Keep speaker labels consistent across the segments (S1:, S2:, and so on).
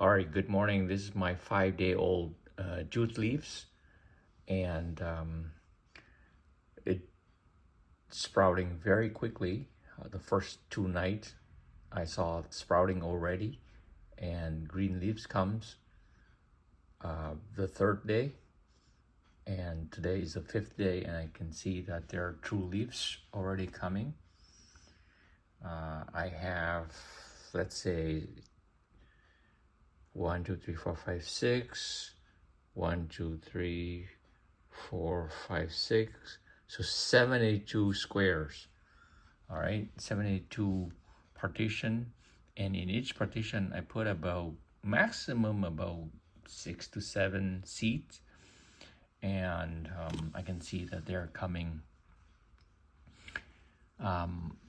S1: All right, good morning. This is my 5-day-old jute leaves, and it's sprouting very quickly. The first 2 nights, I saw it sprouting already, and green leaves comes the third day, and today is the 5th day, and I can see that there are true leaves already coming. I have, let's say, 1, 2, 3, 4, 5, 6. 1, 2, 3, 4, 5, 6. So 72 squares. All right, 72 partition, and in each partition I put about maximum about 6 to 7 seeds, and I can see that they're coming.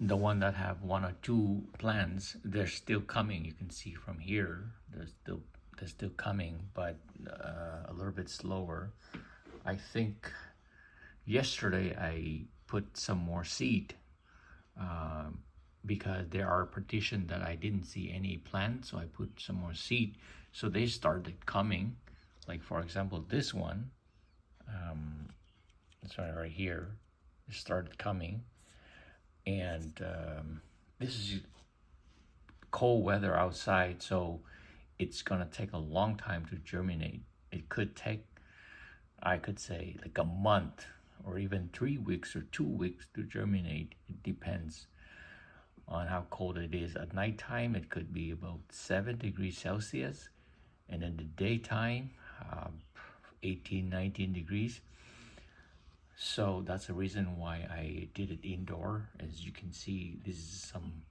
S1: The one that have 1 or 2 plants, they're still coming. You can see from here, they're still coming, but a little bit slower. I think yesterday I put some more seed because there are partitions that I didn't see any plants, so I put some more seed. So they started coming. Like for example, this one, this one right here, it started coming. And this is cold weather outside, so it's gonna take a long time to germinate. It could take, I could say, like a month or even 3 weeks or 2 weeks to germinate. It depends on how cold it is. At nighttime, it could be about 7 degrees Celsius, and in the daytime, 18, 19 degrees. So that's the reason why I did it indoor. As you can see, this is some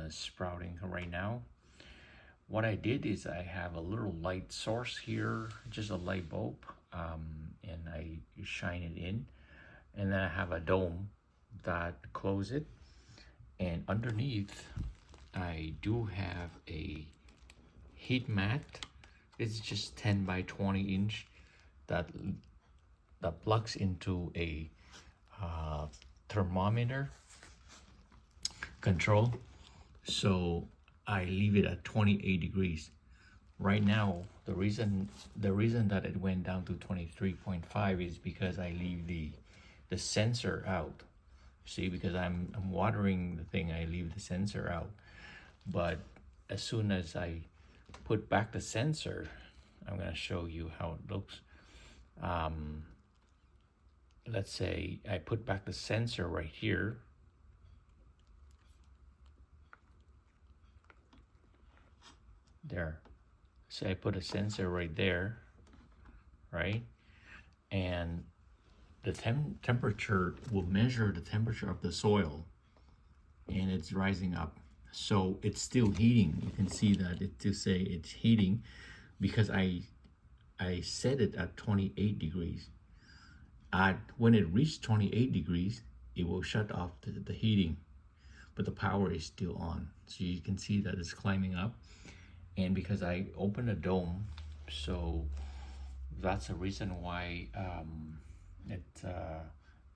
S1: sprouting right now. What I did is I have a little light source here, just a light bulb, and I shine it in, and then I have a dome that close it, and underneath I do have a heat mat. It's just 10 by 20 inch that plugs into a thermometer control. So I leave it at 28 degrees. Right now, the reason that it went down to 23.5 is because I leave the sensor out. See, because I'm watering the thing, I leave the sensor out. But as soon as I put back the sensor, I'm gonna show you how it looks. Let's say I put back the sensor right here. There. So I put a sensor right there, right? And the temperature will measure the temperature of the soil, and it's rising up. So it's still heating. You can see that it to say it's heating because I set it at 28 degrees. When it reaches 28 degrees, it will shut off the heating, but the power is still on. So you can see that it's climbing up. And because I opened a dome, so that's the reason why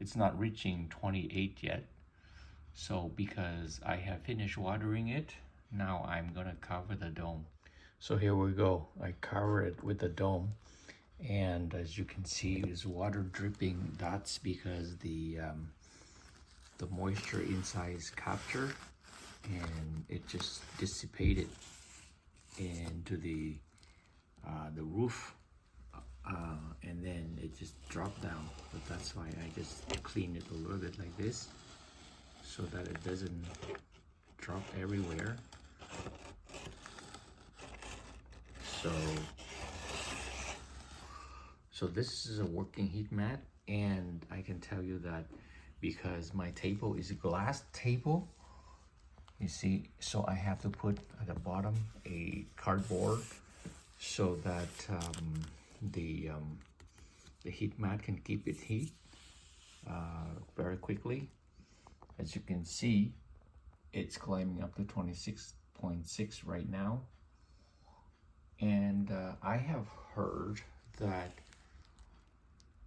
S1: it's not reaching 28 yet. So because I have finished watering it, now I'm gonna cover the dome. So here we go. I cover it with the dome. And as you can see, there's water dripping. That's because the moisture inside is captured, and it just dissipated into the roof, and then it just dropped down. But that's why I just clean it a little bit like this, so that it doesn't drop everywhere. So this is a working heat mat, and I can tell you that because my table is a glass table, you see, so I have to put at the bottom a cardboard so that the heat mat can keep its heat very quickly. As you can see, it's climbing up to 26.6 right now. And I have heard that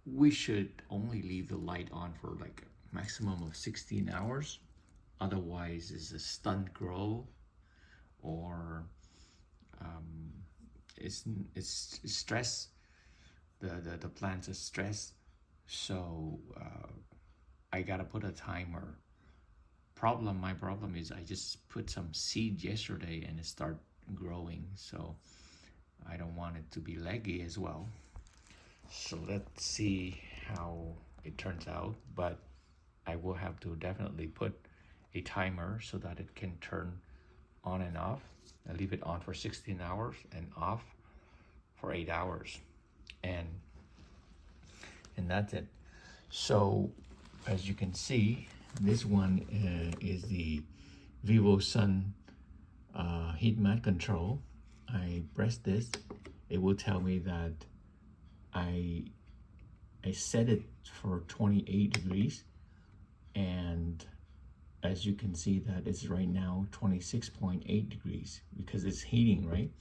S1: we should only leave the light on for like a maximum of 16 hours. Otherwise, it's a stunt grow, or it's stress. The plants are stressed, so I gotta put a timer. My problem is I just put some seed yesterday and it start growing, so I don't want it to be leggy as well. So let's see how it turns out, but I will have to definitely put a timer so that it can turn on and off. I leave it on for 16 hours and off for 8 hours, and that's it. So as you can see, this one is the Vivo Sun heat mat control. I press this, it will tell me that I set it for 28 degrees, and as you can see that it's right now 26.8 degrees because it's heating, right?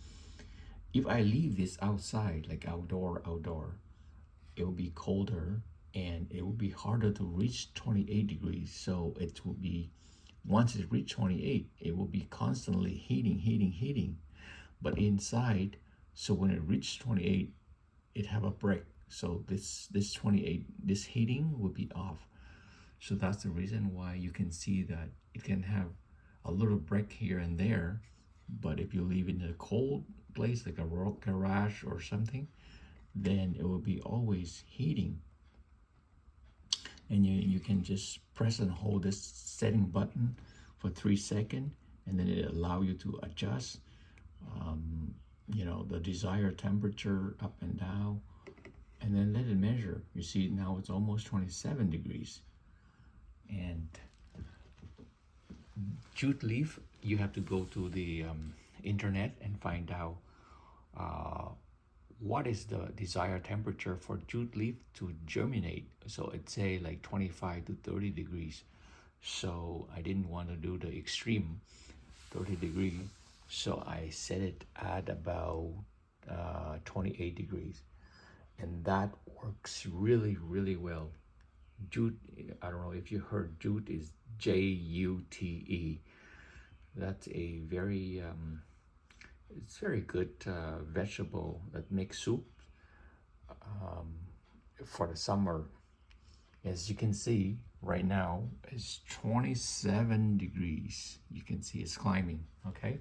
S1: If I leave this outside, like outdoor, it will be colder and it will be harder to reach 28 degrees. So it will be, once it reaches 28, it will be constantly heating. But inside, so when it reaches 28, it have a break. So this 28, this heating will be off. So that's the reason why you can see that it can have a little break here and there. But if you leave it in a cold place, like a garage or something, then it will be always heating. And you can just press and hold this setting button for 3 seconds, and then it allow you to adjust the desired temperature up and down, and then let it measure. You see now it's almost 27 degrees. And jute leaf, you have to go to the internet and find out what is the desired temperature for jute leaf to germinate. So it say like 25 to 30 degrees. So I didn't want to do the extreme 30 degree. So I set it at about 28 degrees. And that works really, really well. Jute, I don't know if you heard, jute is Jute. That's a very it's very good vegetable that makes soup for the summer. As you can see right now, it's 27 degrees. You can see it's climbing. Okay,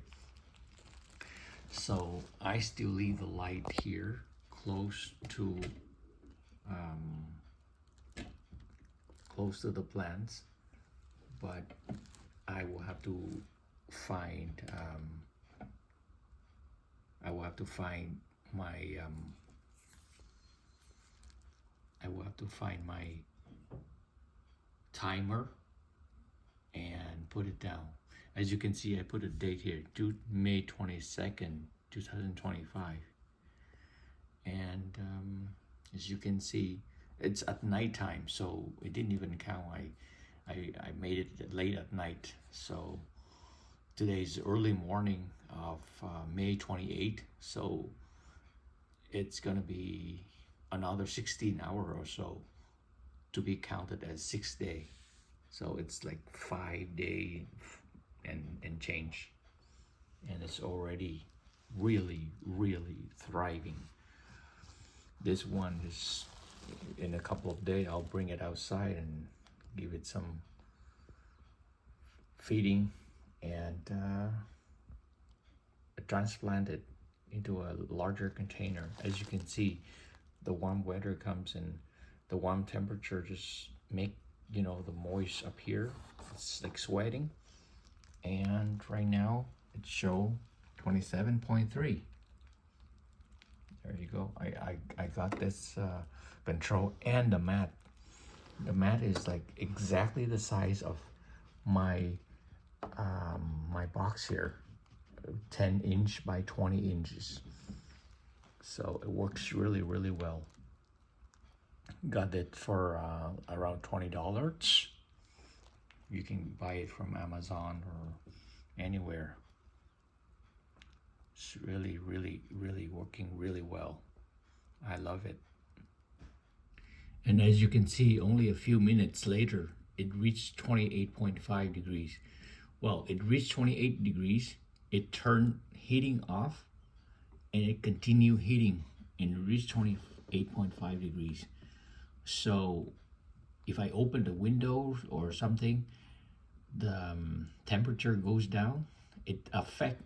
S1: so I still leave the light here close to the plants, but I will have to find my timer and put it down. As you can see, I put a date here, due May 22nd, 2025. And as you can see, it's at nighttime, so it didn't even count. I made it late at night. So today's early morning of May 28th, so it's gonna be another 16 hours or so to be counted as 6 days. So it's like 5 days and change, and it's already really, really thriving. This one is, in a couple of days, I'll bring it outside and give it some feeding and transplant it into a larger container. As you can see, the warm weather comes and the warm temperature just make the moist up here. It's like sweating, and right now it show 27.3. There you go. I got this control and the mat. The mat is like exactly the size of my my box here, 10 inch by 20 inches. So it works really, really well. Got it for around $20. You can buy it from Amazon or anywhere. It's really, really, really working really well. I love it. And as you can see, only a few minutes later, it reached 28.5 degrees. Well, it reached 28 degrees. It turned heating off, and it continued heating and it reached 28.5 degrees. So if I open the windows or something, the temperature goes down, it affects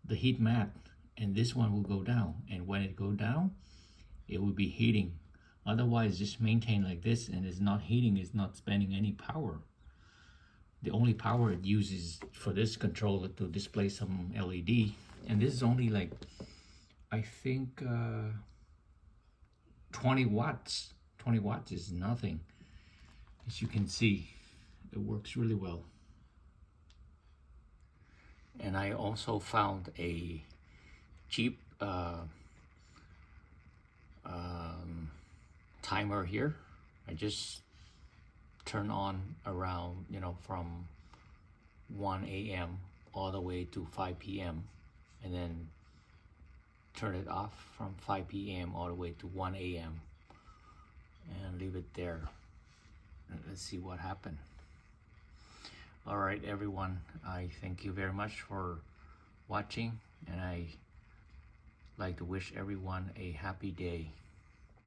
S1: the heat mat, and this one will go down. And when it go down, it will be heating. Otherwise, just maintain like this and it's not heating, it's not spending any power. The only power it uses for this controller to display some LED, and this is only like, I think 20 watts. 20 watts is nothing. As you can see, it works really well. And I also found a cheap timer here. I just turn on around, from 1 a.m. all the way to 5 p.m. and then turn it off from 5 p.m. all the way to 1 a.m. and leave it there. And let's see what happened. All right, everyone, I thank you very much for watching, and I like to wish everyone a happy day.